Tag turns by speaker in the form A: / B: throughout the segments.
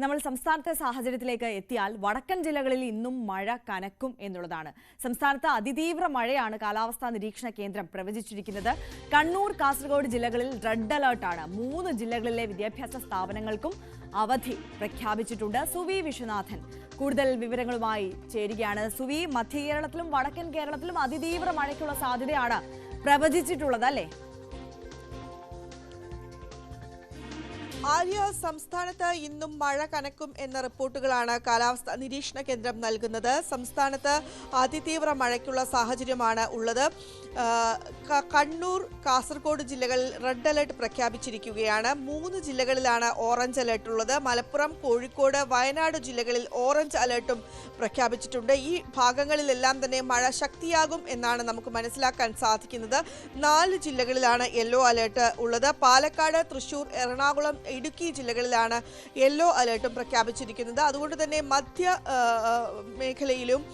A: നമ്മൾ സംസ്ഥാനത്തെ സാഹചര്യത്തിലേക്ക് എത്തിയാൽ വടക്കൻ ജില്ലകളിൽ ഇന്നും മഴ കനക്കും എന്നുള്ളതാണ്. സംസ്ഥാനത്ത് അതിതീവ്ര മഴയാണ് കാലാവസ്ഥാ നിരീക്ഷണ കേന്ദ്രം പ്രവചിച്ചിരിക്കുന്നത്. കണ്ണൂർ, കാസർഗോഡ് ജില്ലകളിൽ റെഡ് അലർട്ടാണ്. 3 ജില്ലകളിലെ വിദ്യാഭ്യാസ സ്ഥാപനങ്ങൾക്കും അവധി പ്രഖ്യാപിച്ചിട്ടുണ്ട്. സുവി വിശ്വനാഥൻ കൂടുതൽ വിവരങ്ങളുമായി ചേരുകയാണ്. സുവി, മധ്യ കേരളത്തിലും വടക്കൻ കേരളത്തിലും അതിതീവ്ര മഴയ്ക്കുള്ള സാധ്യതയാണ് പ്രവചിച്ചിട്ടുള്ളത് അല്ലേ?
B: ആര്യ, സംസ്ഥാനത്ത് ഇന്നും മഴ കനക്കും എന്ന റിപ്പോർട്ടുകളാണ് കാലാവസ്ഥാ നിരീക്ഷണ കേന്ദ്രം നൽകുന്നത്. സംസ്ഥാനത്ത് അതിതീവ്ര മഴയ്ക്കുള്ള സാഹചര്യമാണ് ഉള്ളത്. കണ്ണൂർ, കാസർഗോഡ് ജില്ലകളിൽ റെഡ് അലർട്ട് പ്രഖ്യാപിച്ചിരിക്കുകയാണ്. 3 ജില്ലകളിലാണ് ഓറഞ്ച് അലർട്ട് ഉള്ളത്. മലപ്പുറം, കോഴിക്കോട്, വയനാട് ജില്ലകളിൽ ഓറഞ്ച് അലർട്ടും പ്രഖ്യാപിച്ചിട്ടുണ്ട്. ഈ ഭാഗങ്ങളിലെല്ലാം തന്നെ മഴ ശക്തിയാകും എന്നാണ് നമുക്ക് മനസ്സിലാക്കാൻ സാധിക്കുന്നത്. 4 ജില്ലകളിലാണ് യെല്ലോ അലർട്ട് ഉള്ളത്. പാലക്കാട്, തൃശൂർ, എറണാകുളം, ഇടുക്കി ജില്ലകളിലാണ് യെല്ലോ അലർട്ടും പ്രഖ്യാപിച്ചിരിക്കുന്നത്. അതുകൊണ്ട് തന്നെ മധ്യ മേഖലയിലും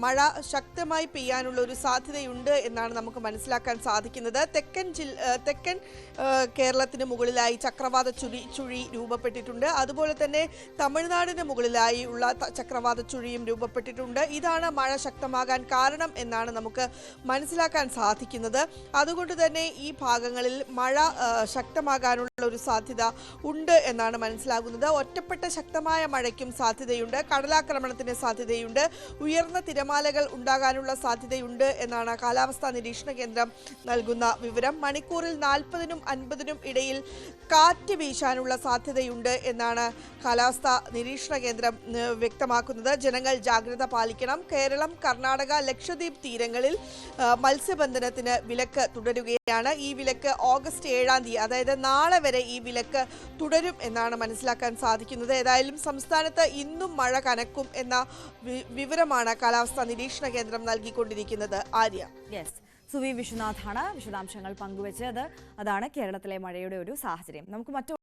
B: മഴ ശക്തമായി പെയ്യാനുള്ള ഒരു സാധ്യതയുണ്ട് എന്നാണ് നമുക്ക് മനസ്സിലാക്കാൻ സാധിക്കുന്നത്. തെക്കൻ കേരളത്തിന് മുകളിലായി ചക്രവാത ചുഴി രൂപപ്പെട്ടിട്ടുണ്ട്. അതുപോലെ തന്നെ തമിഴ്നാടിന് മുകളിലായി ഉള്ള ചക്രവാത ചുഴിയും രൂപപ്പെട്ടിട്ടുണ്ട്. ഇതാണ് മഴ ശക്തമാകാൻ കാരണം എന്നാണ് നമുക്ക് മനസ്സിലാക്കാൻ സാധിക്കുന്നത്. അതുകൊണ്ട് തന്നെ ഈ ഭാഗങ്ങളിൽ മഴ ശക്തമാകാനുള്ള ഒരു സാധ്യത ഉണ്ട് എന്നാണ് മനസ്സിലാകുന്നത്. ഒറ്റപ്പെട്ട ശക്തമായ മഴയ്ക്കും സാധ്യതയുണ്ട്. കടലാക്രമണത്തിന് സാധ്യതയുണ്ട്. ഉയർന്ന തിരമാലകൾ ഉണ്ടാകാനുള്ള സാധ്യതയുണ്ട് എന്നാണ് കാലാവസ്ഥാ നിരീക്ഷണ കേന്ദ്രം നൽകുന്ന വിവരം. മണിക്കൂറിൽ 40-നും 50-നും ഇടയിൽ കാറ്റ് വീശാനുള്ള സാധ്യതയുണ്ട് എന്നാണ് കാലാവസ്ഥാ നിരീക്ഷണ കേന്ദ്രം വ്യക്തമാക്കുന്നത്. ജനങ്ങൾ ജാഗ്രത പാലിക്കണം. കേരളം, കർണാടക, ലക്ഷദ്വീപ് തീരങ്ങളിൽ മത്സ്യബന്ധനത്തിന് വിലക്ക് തുടരുകയാണ്. ഈ വിലക്ക് ഓഗസ്റ്റ് 7-ാം തീയതി, അതായത് നാളെ വരെ ഈ വിലക്ക് തുടരും എന്നാണ് മനസ്സിലാക്കാൻ സാധിക്കുന്നത്. ഏതായാലും സംസ്ഥാനത്ത് ഇന്നും മഴ കനക്കും എന്ന വിവരമാണ് കാലാവസ്ഥാ നിരീക്ഷണ കേന്ദ്രം നൽകിക്കൊണ്ടിരിക്കുന്നത്. ആര്യ,
A: സുവി വിശ്വനാഥാണ് വിശദാംശങ്ങൾ പങ്കുവച്ചത്. അതാണ് കേരളത്തിലെ മഴയുടെ ഒരു സാഹചര്യം. നമുക്ക് മറ്റു